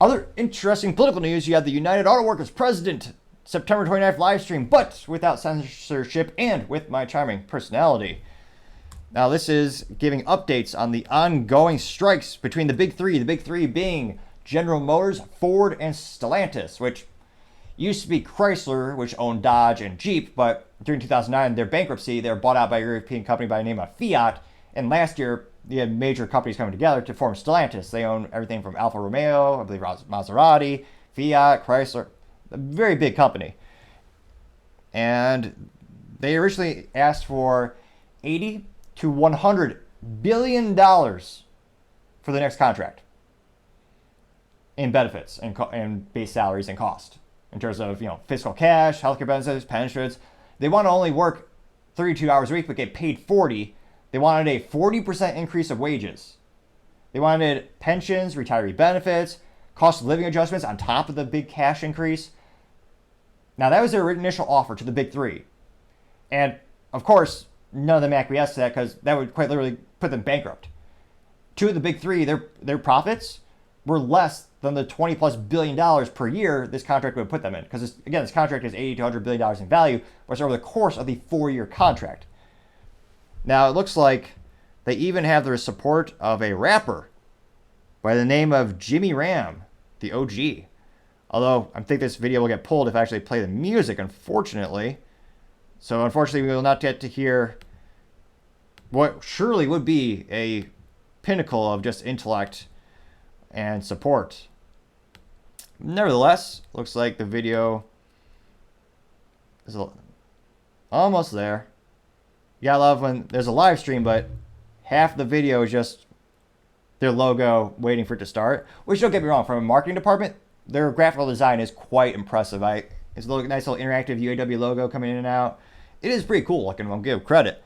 Other interesting political news, you have the United Auto Workers President September 29th live stream, but without censorship and with my charming personality. Now, this is giving updates on the ongoing strikes between the big three being General Motors, Ford, and Stellantis, which used to be Chrysler, which owned Dodge and Jeep, but during 2009, their bankruptcy, they were bought out by a European company by the name of Fiat, and last year, you had major companies coming together to form Stellantis. They own everything from Alfa Romeo, I believe Maserati, Fiat, Chrysler, a very big company. And they originally asked for $80 to $100 billion for the next contract in benefits and base salaries and cost in terms of fiscal cash, healthcare benefits, pensions. They want to only work 32 hours a week but get paid 40. They wanted a 40% increase of wages. They wanted pensions, retiree benefits, cost of living adjustments on top of the big cash increase. Now, that was their initial offer to the big three. And, of course, none of them acquiesced to that because that would quite literally put them bankrupt. Two of the big three, their profits were less than the $20+ billion per year this contract would put them in. Because, again, this contract is $80 to $100 billion in value, but it's over the course of the 4-year contract. Now, it looks like they even have the support of a rapper by the name of Jimmy Ram, the OG. Although, I think this video will get pulled if I actually play the music, unfortunately. So, unfortunately, we will not get to hear what surely would be a pinnacle of just intellect and support. Nevertheless, looks like the video is almost there. You gotta love when there's a live stream, but half the video is just their logo waiting for it to start. Which, don't get me wrong, from a marketing department, their graphical design is quite impressive. It's a nice little interactive UAW logo coming in and out. It is pretty cool looking, I'll give credit.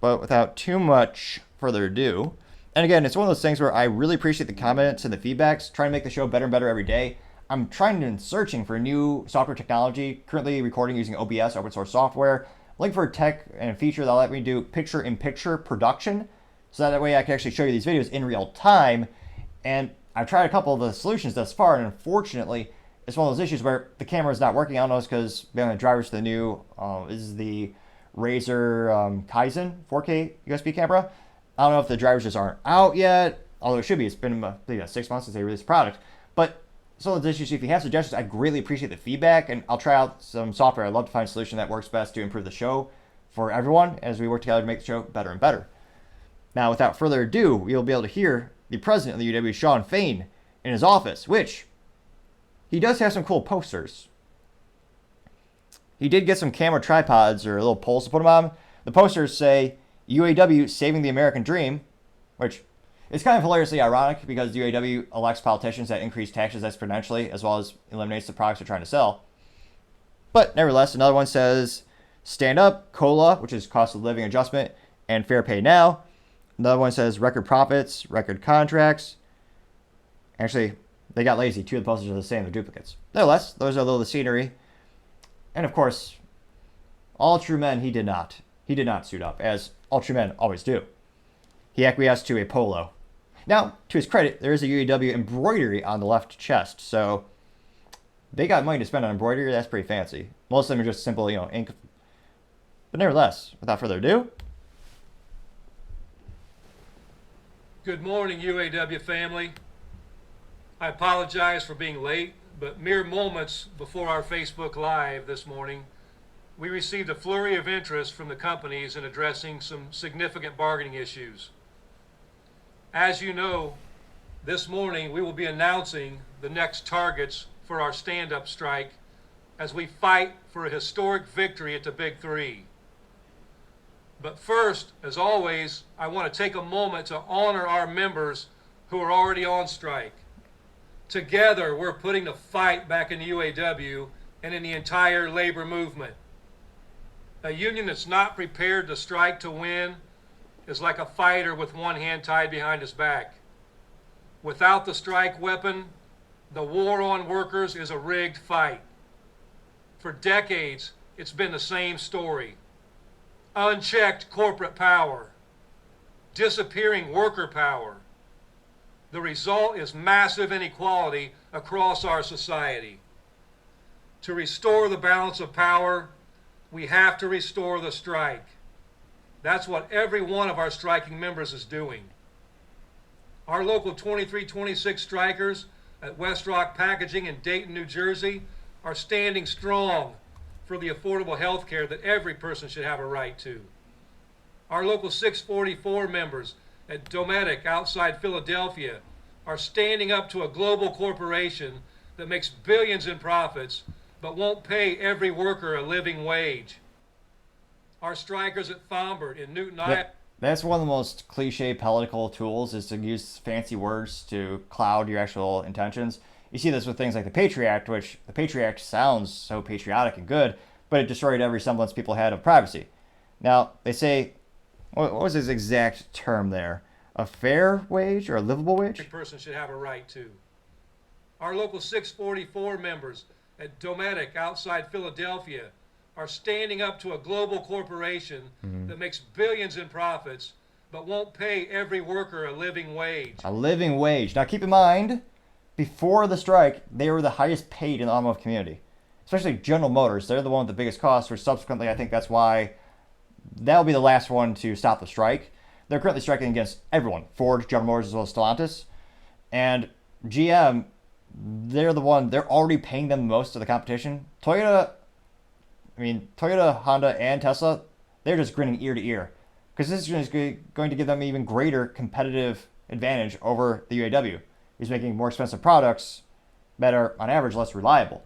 But without too much further ado, and again, it's one of those things where I really appreciate the comments and the feedbacks, trying to make the show better and better every day. I'm trying and searching for new software technology, currently recording using OBS, open source software. Looking for a tech and a feature that'll let me do picture-in-picture production, so that way I can actually show you these videos in real time. And I've tried a couple of the solutions thus far, and unfortunately, it's one of those issues where the camera is not working. I don't know if it's because the drivers to the new, this is the Razer Kaizen 4K USB camera. I don't know if the drivers just aren't out yet, although it should be. It's been 6 months since they released the product. But some of those issues, if you have suggestions, I greatly appreciate the feedback, and I'll try out some software. I'd love to find a solution that works best to improve the show for everyone as we work together to make the show better and better. Now, without further ado, you'll be able to hear the president of the UAW, Shawn Fain, in his office, which he does have some cool posters. He did get some camera tripods or little poles to put them on. The posters say, UAW saving the American dream, which is kind of hilariously ironic because the UAW elects politicians that increase taxes exponentially as well as eliminates the products they're trying to sell. But nevertheless, another one says, stand up, COLA, which is cost of living adjustment, and fair pay now. Another one says record profits, record contracts. Actually, they got lazy. Two of the posters are the same, they're duplicates. Nevertheless, those are a little of the scenery. And of course, all true men, he did not. He did not suit up, as all true men always do. He acquiesced to a polo. Now, to his credit, there is a UAW embroidery on the left chest, so they got money to spend on embroidery. That's pretty fancy. Most of them are just simple, ink. But nevertheless, without further ado. Good morning, UAW family. I apologize for being late, but mere moments before our Facebook Live this morning, we received a flurry of interest from the companies in addressing some significant bargaining issues. As you know, this morning we will be announcing the next targets for our stand-up strike as we fight for a historic victory at the Big Three. But first, as always, I want to take a moment to honor our members who are already on strike. Together, we're putting the fight back in the UAW and in the entire labor movement. A union that's not prepared to strike to win is like a fighter with one hand tied behind his back. Without the strike weapon, the war on workers is a rigged fight. For decades, it's been the same story. Unchecked corporate power, disappearing worker power. The result is massive inequality across our society. To restore the balance of power, we have to restore the strike. That's what every one of our striking members is doing. Our local 2326 strikers at West Rock Packaging in Dayton, New Jersey are standing strong for the affordable health care that every person should have a right to. Our local 644 members at Dometic outside Philadelphia are standing up to a global corporation that makes billions in profits but won't pay every worker a living wage. Our strikers at Thombert in Newton, Iowa. That's one of the most cliche political tools, is to use fancy words to cloud your actual intentions. You see this with things like the Patriot Act, which the Patriot Act sounds so patriotic and good, but it destroyed every semblance people had of privacy. Now, they say, what was his exact term there? A fair wage or a livable wage? Every person should have a right to. Our local 644 members at Dometic outside Philadelphia are standing up to a global corporation that makes billions in profits but won't pay every worker a living wage. A living wage. Now keep in mind, before the strike, they were the highest paid in the automotive community. Especially General Motors. They're the one with the biggest costs, which subsequently I think that's why that'll be the last one to stop the strike. They're currently striking against everyone. Ford, General Motors, as well as Stellantis. And GM, they're already paying them most of the competition. Toyota, Honda, and Tesla, they're just grinning ear to ear. Because this is going to give them even greater competitive advantage over the UAW. He's making more expensive products that are, on average, less reliable.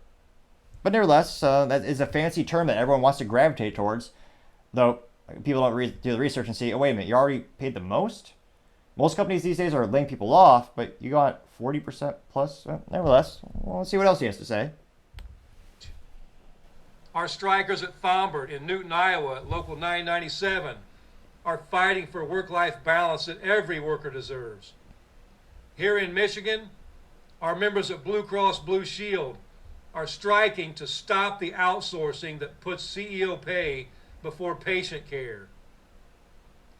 But nevertheless, that is a fancy term that everyone wants to gravitate towards. Though people don't do the research and see, oh, wait a minute, you already paid the most? Most companies these days are laying people off, but you got 40% plus. Nevertheless, well, let's see what else he has to say. Our strikers at Thombert in Newton, Iowa, at Local 997, are fighting for work-life balance that every worker deserves. Here in Michigan, our members at Blue Cross Blue Shield are striking to stop the outsourcing that puts CEO pay before patient care.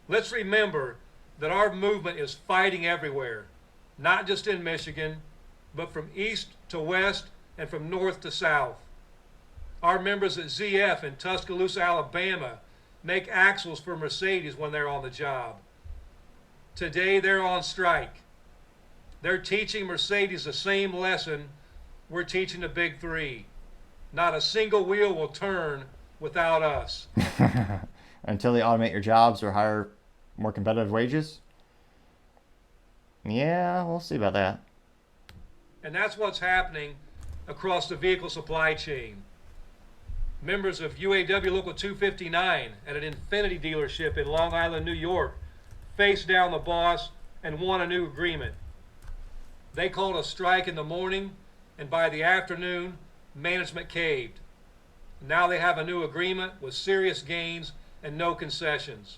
Let's remember that our movement is fighting everywhere, not just in Michigan, but from east to west and from north to south. Our members at ZF in Tuscaloosa, Alabama, make axles for Mercedes when they're on the job. Today they're on strike. They're teaching Mercedes the same lesson we're teaching the Big Three. Not a single wheel will turn without us. Until they automate your jobs or hire more competitive wages? Yeah, we'll see about that. And that's what's happening across the vehicle supply chain. Members of UAW Local 259 at an Infiniti dealership in Long Island, New York, faced down the boss and won a new agreement. They called a strike in the morning, and by the afternoon, management caved. Now they have a new agreement with serious gains and no concessions.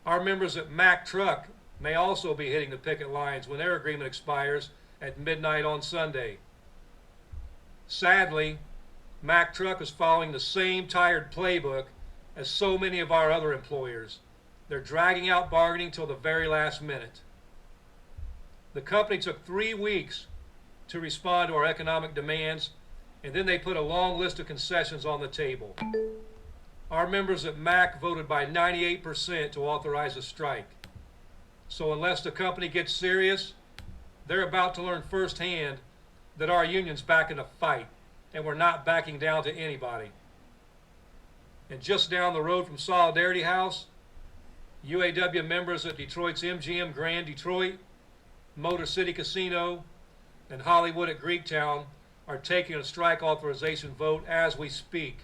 Our members at Mack Truck may also be hitting the picket lines when their agreement expires at midnight on Sunday. Sadly, Mack Truck is following the same tired playbook as so many of our other employers. They're dragging out bargaining till the very last minute. The company took 3 weeks to respond to our economic demands, and then they put a long list of concessions on the table. Our members at Mack voted by 98% to authorize a strike. So unless the company gets serious, they're about to learn firsthand that our union's back in the fight, and we're not backing down to anybody. And just down the road from Solidarity House, UAW members at Detroit's MGM Grand Detroit, Motor City Casino, and Hollywood at Greektown are taking a strike authorization vote as we speak.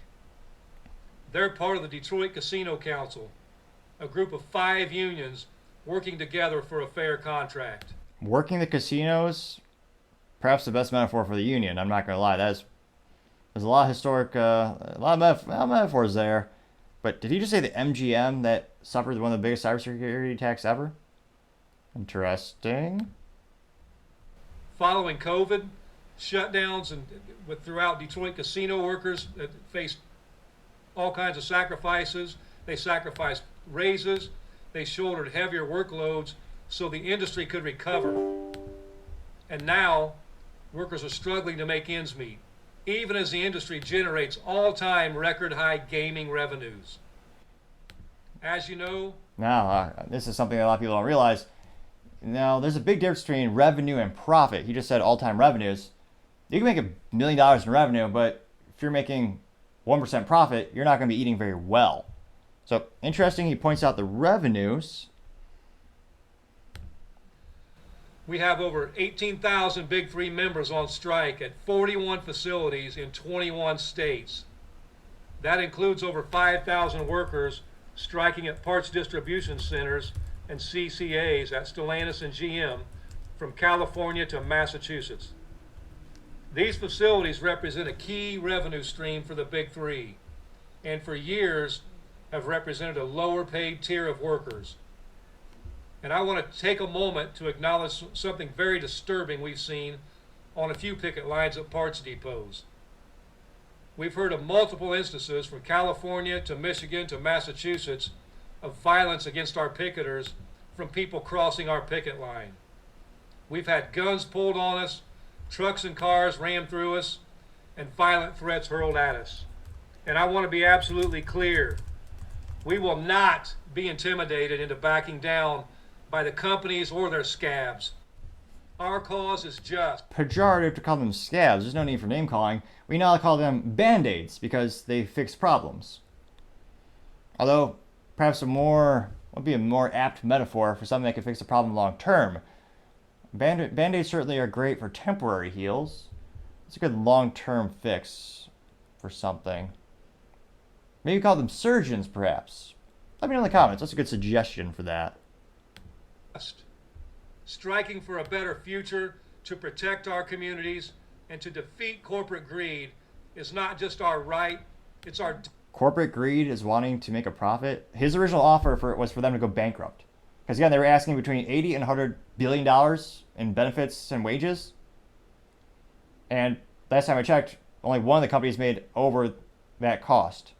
They're part of the Detroit Casino Council, a group of 5 unions working together for a fair contract. Working the casinos, perhaps the best metaphor for the union. I'm not going to lie. There's a lot of historic, a lot of metaphors there. But did he just say the MGM that suffered one of the biggest cybersecurity attacks ever? Interesting. Following COVID, shutdowns and throughout Detroit, casino workers faced all kinds of sacrifices. They sacrificed raises. They shouldered heavier workloads so the industry could recover. And now, workers are struggling to make ends meet, even as the industry generates all-time record-high gaming revenues. As you know, Now, this is something that a lot of people don't realize. Now, there's a big difference between revenue and profit. He just said all-time revenues. You can make $1 million in revenue, but if you're making 1% profit, you're not going to be eating very well. So, interesting, he points out the revenues. we have over 18,000 Big Three members on strike at 41 facilities in 21 states. That includes over 5,000 workers striking at parts distribution centers and CCAs at Stellantis and GM from California to Massachusetts. These facilities represent a key revenue stream for the Big Three, and for years have represented a lower paid tier of workers. And I want to take a moment to acknowledge something very disturbing we've seen on a few picket lines at parts depots. We've heard of multiple instances from California to Michigan to Massachusetts of violence against our picketers from people crossing our picket line. We've had guns pulled on us, trucks and cars rammed through us, and violent threats hurled at us. And I want to be absolutely clear. We will not be intimidated into backing down by the companies or their scabs. Our cause is just. Pejorative to call them scabs. There's no need for name calling. We now call them band-aids because they fix problems. Although, perhaps would be a more apt metaphor for something that could fix a problem long term. Band-aids certainly are great for temporary heals. It's a good long-term fix for something. Maybe call them surgeons, perhaps. Let me know in the comments. That's a good suggestion for that. Striking for a better future to protect our communities and to defeat corporate greed is not just our right, it's our... Corporate greed is wanting to make a profit. His original offer was for them to go bankrupt. Because again, they were asking between $80 and $100 billion in benefits and wages. And last time I checked, only one of the companies made over that cost.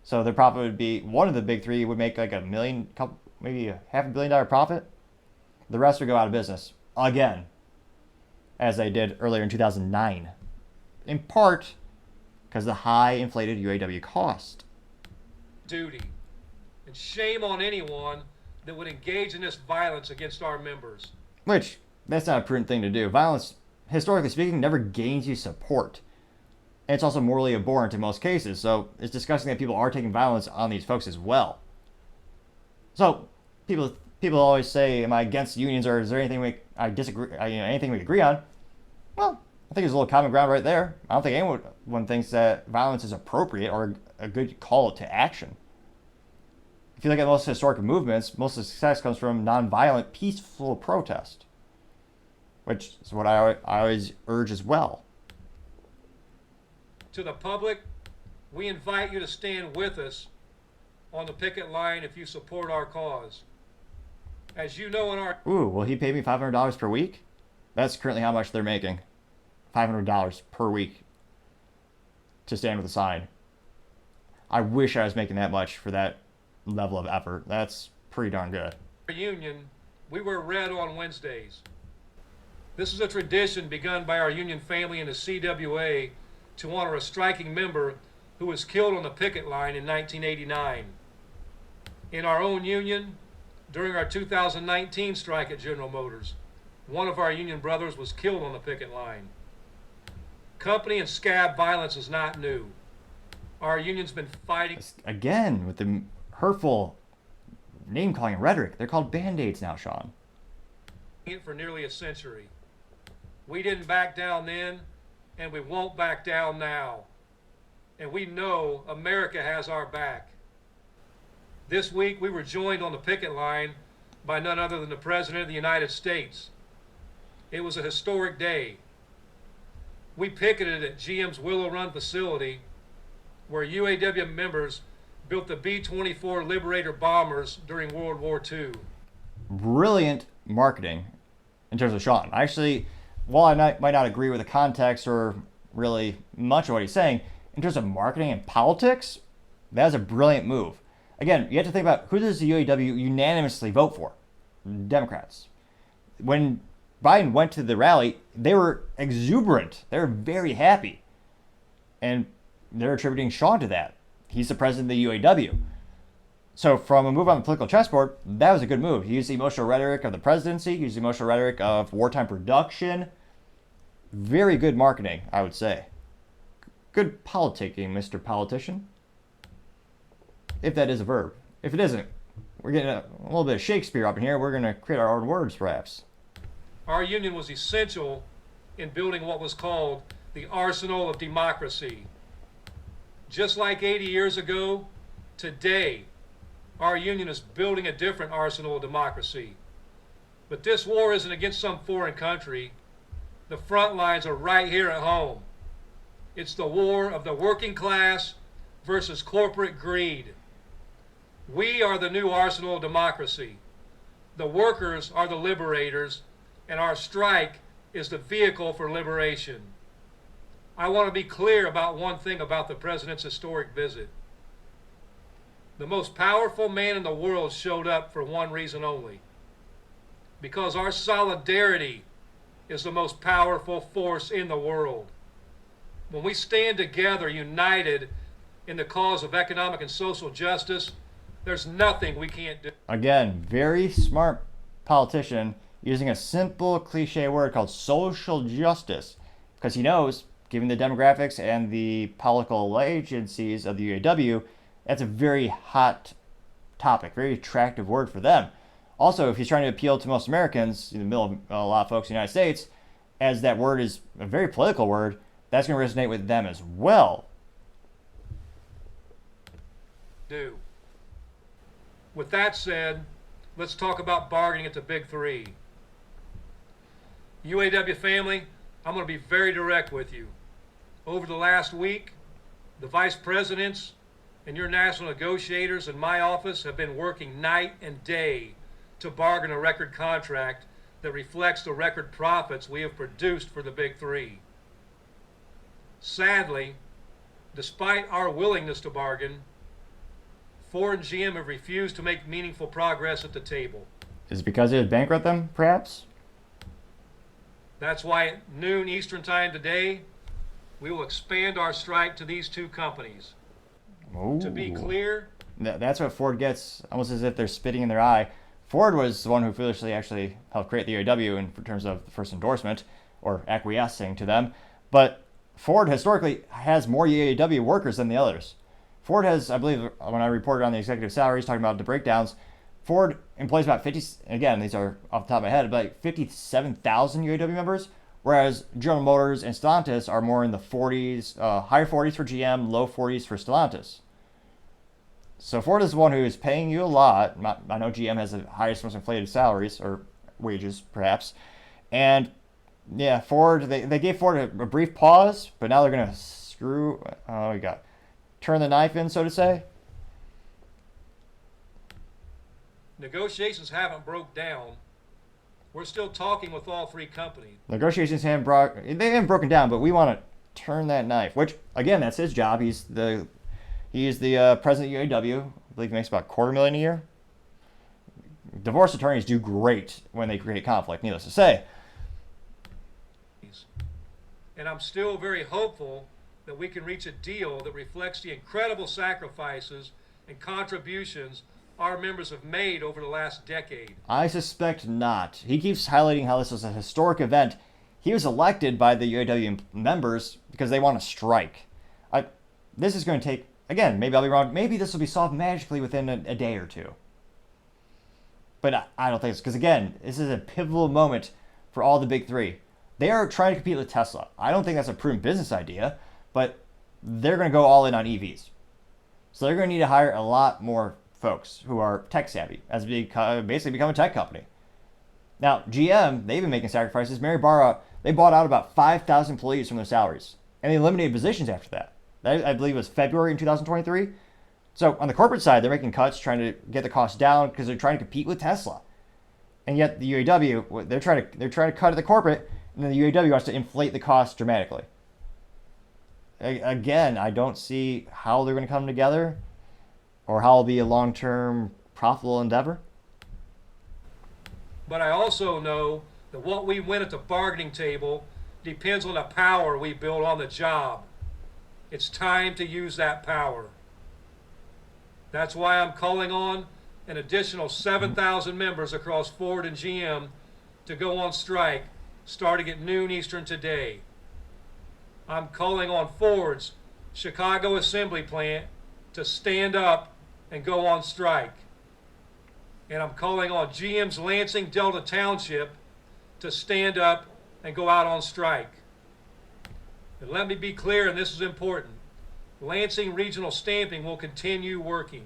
So their profit would be, one of the Big Three would make like maybe a $500 million profit. The rest would go out of business again, as they did earlier in 2009. In part because of the high inflated UAW cost. Duty. And shame on anyone that would engage in this violence against our members. Which, that's not a prudent thing to do. Violence, historically speaking, never gains you support. And it's also morally abhorrent in most cases, so it's disgusting that people are taking violence on these folks as well. So, people always say, am I against unions, or is there anything anything we agree on? Well, I think there's a little common ground right there. I don't think anyone thinks that violence is appropriate or a good call to action. If you look at most historic movements, most of the success comes from nonviolent, peaceful protest, which is what I always urge as well. To the public, we invite you to stand with us on the picket line if you support our cause. As you know, in our... Ooh, will he pay me $500 per week? That's currently how much they're making. $500 per week to stand with a sign. I wish I was making that much for that level of effort. That's pretty darn good. Union, we wear red on Wednesdays. This is a tradition begun by our union family in the CWA to honor a striking member who was killed on the picket line in 1989. In our own union, during our 2019 strike at General Motors, one of our union brothers was killed on the picket line. Company and scab violence is not new. Our union's been fighting... Again, with the hurtful name-calling and rhetoric. They're called Band-Aids now, Sean. ...it for nearly a century. We didn't back down then, and we won't back down now. And we know America has our back. This week, we were joined on the picket line by none other than the President of the United States. It was a historic day. We picketed at GM's Willow Run facility, where UAW members built the B-24 Liberator bombers during World War II. Brilliant marketing in terms of Sean. Actually, while I might not agree with the context or really much of what he's saying, in terms of marketing and politics, that's a brilliant move. Again, you have to think about, who does the UAW unanimously vote for? Democrats. When Biden went to the rally, they were exuberant. They were very happy. And they're attributing Sean to that. He's the president of the UAW. So from a move on the political chessboard, that was a good move. He used the emotional rhetoric of the presidency. He used the emotional rhetoric of wartime production. Very good marketing, I would say. Good politicking, Mr. Politician. If that is a verb. If it isn't, we're getting a little bit of Shakespeare up in here. We're going to create our own words, perhaps. Our union was essential in building what was called the arsenal of democracy. Just like 80 years ago, today, our union is building a different arsenal of democracy. But this war isn't against some foreign country. The front lines are right here at home. It's the war of the working class versus corporate greed. We are the new arsenal of democracy. The workers are the liberators, and our strike is the vehicle for liberation. I want to be clear about one thing about the president's historic visit. The most powerful man in the world showed up for one reason only. Because our solidarity is the most powerful force in the world. When we stand together, united in the cause of economic and social justice, there's nothing we can't do. Again, very smart politician using a simple cliche word called social justice. Because he knows, given the demographics and the political agencies of the UAW, that's a very hot topic, very attractive word for them. Also, if he's trying to appeal to most Americans, in the middle of a lot of folks in the United States, as that word is a very political word, that's going to resonate with them as well. With that said, let's talk about bargaining at the Big Three. UAW family, I'm going to be very direct with you. Over the last week, the vice presidents and your national negotiators in my office have been working night and day to bargain a record contract that reflects the record profits we have produced for the Big Three. Sadly, despite our willingness to bargain, Ford and GM have refused to make meaningful progress at the table. Is it because it would bankrupt them, perhaps? That's why at noon Eastern Time today, we will expand our strike to these two companies. Ooh. To be clear, that's what Ford gets, almost as if they're spitting in their eye. Ford was the one who foolishly actually helped create the UAW in terms of the first endorsement, or acquiescing to them. But Ford historically has more UAW workers than the others. Ford has, I believe, when I reported on the executive salaries, talking about the breakdowns, Ford employs about 50, again, these are off the top of my head, about 57,000 UAW members, whereas General Motors and Stellantis are more in the 40s, higher 40s for GM, low 40s for Stellantis. So Ford is the one who is paying you a lot. I know GM has the highest, most inflated salaries, or wages, perhaps. And yeah, Ford, they gave Ford a brief pause, but now they're going to turn the knife in, so to say. negotiations haven't broke down. We're still talking with all three companies. Negotiations haven't broken down, but we want to turn that knife. Which, again, that's his job. He's the president of UAW. I believe he makes about $250,000 a year. Divorce attorneys do great when they create conflict, needless to say. And I'm still very hopeful that we can reach a deal that reflects the incredible sacrifices and contributions our members have made over the last decade. I suspect not. He keeps highlighting how this was a historic event. He was elected by the UAW members because they want to strike. This is going to take, again, maybe I'll be wrong, maybe this will be solved magically within a day or two. But I don't think so, because again, this is a pivotal moment for all the big three. They are trying to compete with Tesla. I don't think that's a prudent business idea, but they're going to go all in on EVs. So they're going to need to hire a lot more folks who are tech savvy, as basically become a tech company. Now, GM, they've been making sacrifices. Mary Barra, they bought out about 5,000 employees from their salaries, and they eliminated positions after that. That, I believe, was February in 2023. So on the corporate side, they're making cuts, trying to get the costs down because they're trying to compete with Tesla. And yet the UAW, they're trying to cut at the corporate, and then the UAW wants to inflate the costs dramatically. Again, I don't see how they're going to come together, or how it'll be a long-term profitable endeavor. But I also know that what we win at the bargaining table depends on the power we build on the job. It's time to use that power. That's why I'm calling on an additional 7,000 members across Ford and GM to go on strike starting at noon Eastern today. I'm calling on Ford's Chicago Assembly Plant to stand up and go on strike. And I'm calling on GM's Lansing Delta Township to stand up and go out on strike. And let me be clear, and this is important, Lansing Regional Stamping will continue working.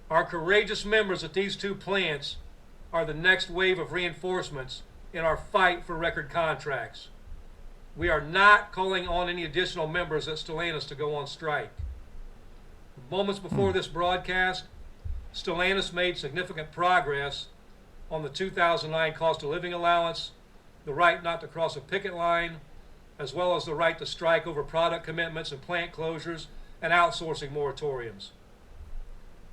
Our courageous members at these two plants are the next wave of reinforcements in our fight for record contracts. We are not calling on any additional members at Stellantis to go on strike. Moments before this broadcast, Stellantis made significant progress on the 2009 cost of living allowance, the right not to cross a picket line, as well as the right to strike over product commitments and plant closures and outsourcing moratoriums.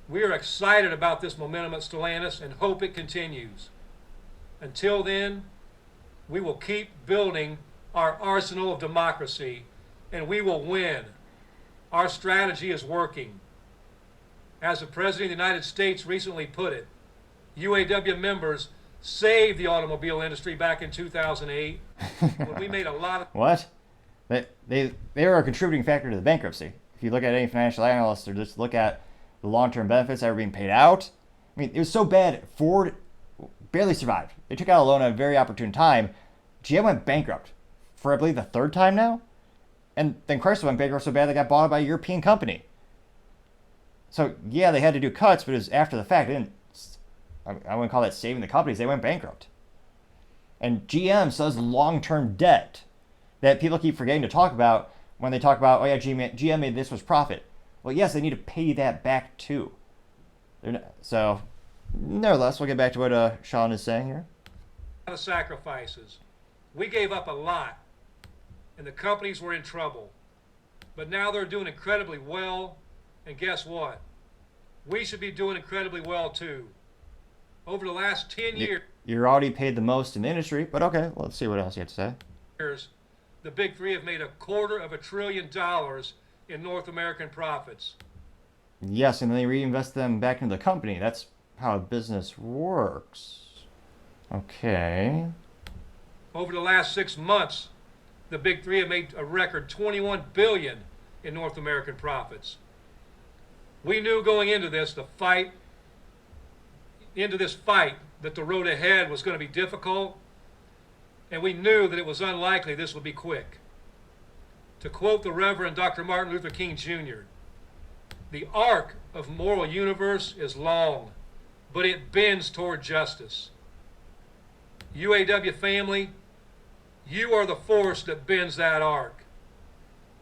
We are excited about this momentum at Stellantis and hope it continues. Until then, we will keep building our arsenal of democracy, and we will win. Our strategy is working. As the President of the United States recently put it, UAW members saved the automobile industry back in 2008 when we made a lot of... What? They were a contributing factor to the bankruptcy. If you look at any financial analyst or just look at the long-term benefits that were being paid out, I mean, it was so bad, Ford barely survived. They took out a loan at a very opportune time. GM went bankrupt for, I believe, the third time now. And then Chrysler went bankrupt so bad they got bought out by a European company. So, yeah, they had to do cuts, but it was after the fact. I wouldn't call that saving the companies. They went bankrupt. And GM still has long-term debt that people keep forgetting to talk about when they talk about, oh yeah, GM made this was profit. Well, yes, they need to pay that back too. So, nevertheless, we'll get back to what Sean is saying here. Sacrifices. We gave up a lot, and the companies were in trouble. But now they're doing incredibly well, and guess what? We should be doing incredibly well too. Over the last 10 years... You're already paid the most in the industry, but okay, let's see what else you have to say. The big three have made $250 billion in North American profits. Yes, and then they reinvest them back into the company. That's how a business works. Okay. Over the last 6 months, the big three have made a record $21 billion in North American profits. We knew going into this fight that the road ahead was going to be difficult, and we knew that it was unlikely this would be quick. To quote the Reverend Dr. Martin Luther King Jr., the arc of moral universe is long, but it bends toward justice. UAW family, you are the force that bends that arc.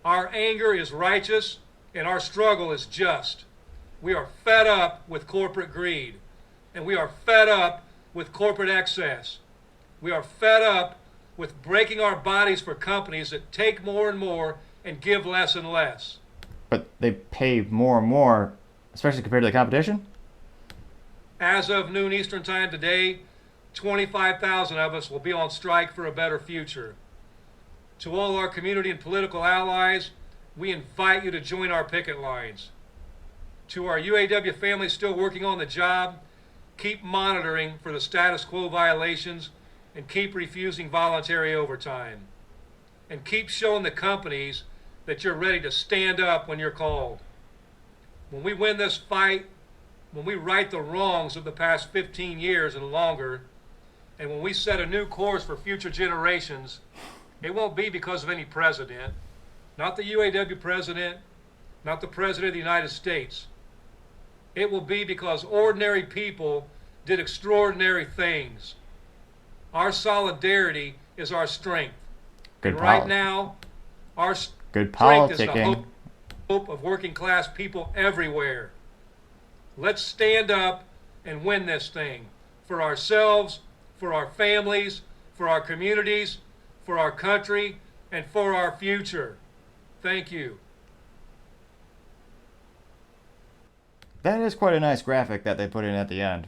Our anger is righteous, and our struggle is just. We are fed up with corporate greed, and we are fed up with corporate excess. We are fed up with breaking our bodies for companies that take more and more and give less and less. But they pay more and more, especially compared to the competition? As of noon Eastern Time today, 25,000 of us will be on strike for a better future. To all our community and political allies, we invite you to join our picket lines. To our UAW families still working on the job, keep monitoring for the status quo violations and keep refusing voluntary overtime. And keep showing the companies that you're ready to stand up when you're called. When we win this fight, when we right the wrongs of the past 15 years and longer, and when we set a new course for future generations, it won't be because of any president, not the UAW president, not the President of the United States. It will be because ordinary people did extraordinary things. Our solidarity is our strength. Good and right now, our Good strength is the politicking. hope of working class people everywhere. Let's stand up and win this thing for ourselves, for our families, for our communities, for our country, and for our future. Thank you. That is quite a nice graphic that they put in at the end.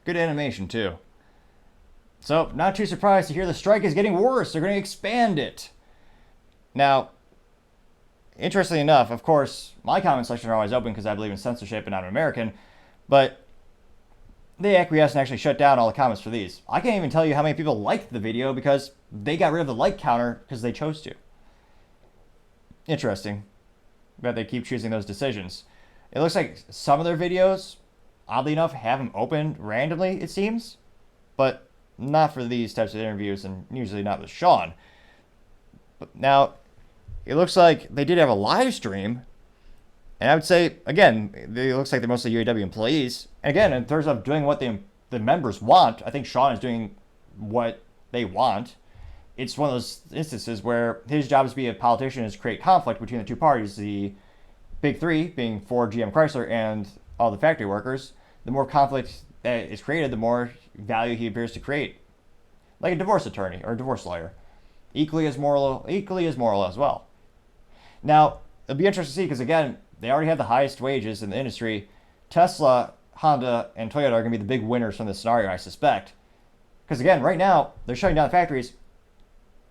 Good animation, too. So, not too surprised to hear the strike is getting worse. They're going to expand it. Now, interestingly enough, of course, my comment section are always open because I believe in censorship and I'm an American, but they acquiesced and actually shut down all the comments for these. I can't even tell you how many people liked the video because they got rid of the like counter because they chose to. Interesting that they keep choosing those decisions. It looks like some of their videos, oddly enough, have them opened randomly, it seems, but not for these types of interviews, and usually not with Sean. But now, it looks like they did have a live stream, and I would say, again, it looks like they're mostly UAW employees. And again, in terms of doing what the members want, I think Sean is doing what they want. It's one of those instances where his job is to be a politician is create conflict between the two parties, the big three being Ford, GM, Chrysler, and all the factory workers. The more conflict that is created, the more value he appears to create. Like a divorce attorney or a divorce lawyer. Equally as moral as well. Now, it'll be interesting to see because, again, they already have the highest wages in the industry. Tesla, Honda, and Toyota are going to be the big winners from this scenario, I suspect. Because, again, right now, they're shutting down factories.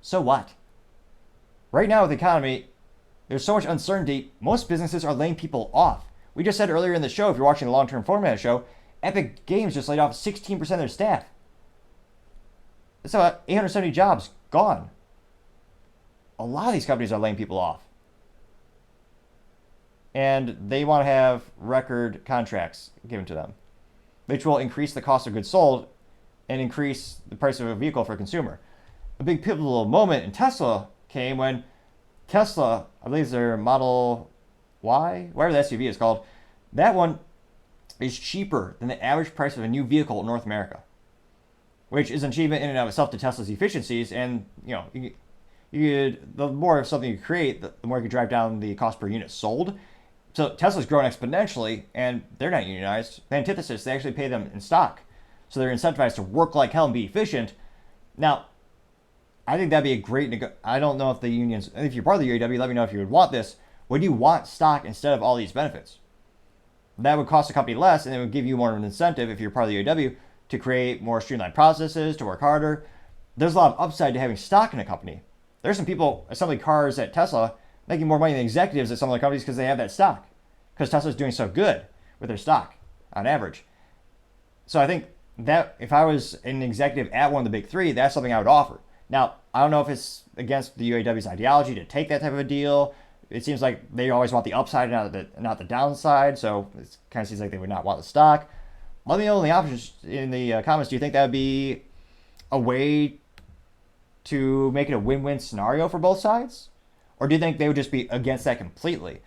So what? Right now with the economy, there's so much uncertainty, most businesses are laying people off. We just said earlier in the show, if you're watching the long-term format show, Epic Games just laid off 16% of their staff. That's about 870 jobs gone. A lot of these companies are laying people off. And they want to have record contracts given to them, which will increase the cost of goods sold and increase the price of a vehicle for a consumer. A big pivotal moment in Tesla came when Tesla, I believe it's their Model Y, whatever the SUV is called, that one is cheaper than the average price of a new vehicle in North America, which is an achievement in and of itself to Tesla's efficiencies. And, the more of something you create, the more you can drive down the cost per unit sold. So Tesla's growing exponentially, and they're not unionized. The antithesis, they actually pay them in stock. So they're incentivized to work like hell and be efficient. Now, I think that'd be a great I don't know if the unions, if you're part of the UAW, let me know if you would want this. Would you want stock instead of all these benefits? That would cost the company less, and it would give you more of an incentive if you're part of the UAW to create more streamlined processes, to work harder. There's a lot of upside to having stock in a company. There's some people assembling cars at Tesla making more money than executives at some of the companies because they have that stock. Because Tesla's doing so good with their stock on average. So I think that if I was an executive at one of the big three, that's something I would offer. Now, I don't know if it's against the UAW's ideology to take that type of a deal. It seems like they always want the upside, not the downside. So it kind of seems like they would not want the stock. Let me know in the options in the comments. Do you think that would be a way to make it a win-win scenario for both sides? Or do you think they would just be against that completely?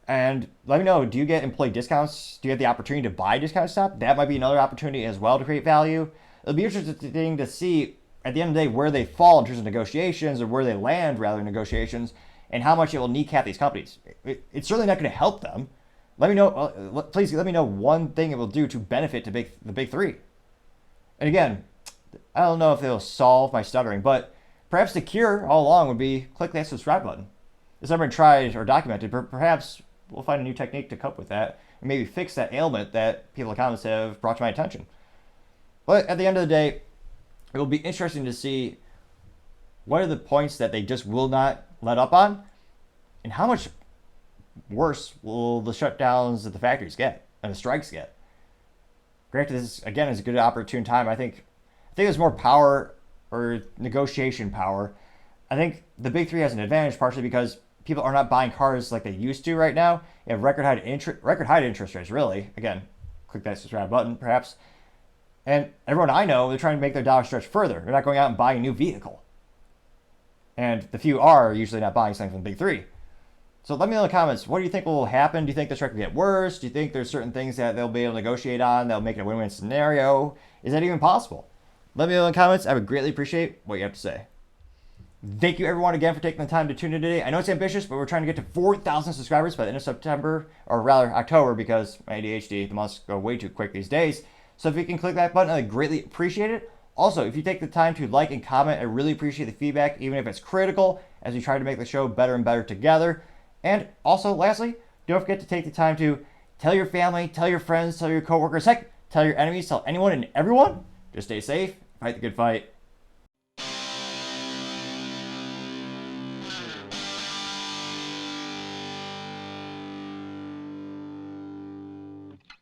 And let me know, do you get employee discounts? Do you have the opportunity to buy discount stock? That might be another opportunity as well to create value. It'll be interesting to see at the end of the day where they fall in terms of negotiations, or where they land rather in negotiations, and how much it will kneecap these companies. It's certainly not going to help them. Let me know, please let me know one thing it will do to benefit the big three. And again, I don't know if it'll solve my stuttering, but perhaps the cure all along would be click that subscribe button. It's never been tried or documented, but perhaps we'll find a new technique to cope with that and maybe fix that ailment that people in the comments have brought to my attention. But at the end of the day, it will be interesting to see what are the points that they just will not let up on, and how much worse will the shutdowns at the factories get and the strikes get. Granted, this again is a good opportune time. I think there's more power or negotiation power. I think the big three has an advantage partially because people are not buying cars like they used to right now. You have record high interest rates, really. Again, click that subscribe button, perhaps. And everyone I know, they're trying to make their dollar stretch further. They're not going out and buying a new vehicle. And the few are usually not buying something from the big three. So let me know in the comments, what do you think will happen? Do you think the strike will get worse? Do you think there's certain things that they'll be able to negotiate on that'll make it a win-win scenario? Is that even possible? Let me know in the comments. I would greatly appreciate what you have to say. Thank you everyone again for taking the time to tune in today. I know it's ambitious, but we're trying to get to 4,000 subscribers by the end of September, or rather October, because my ADHD, the months go way too quick these days. So if you can click that button, I'd greatly appreciate it. Also, if you take the time to like and comment, I really appreciate the feedback, even if it's critical, as we try to make the show better and better together. And also, lastly, don't forget to take the time to tell your family, tell your friends, tell your coworkers, heck, tell your enemies, tell anyone and everyone. Just stay safe. Fight the good fight.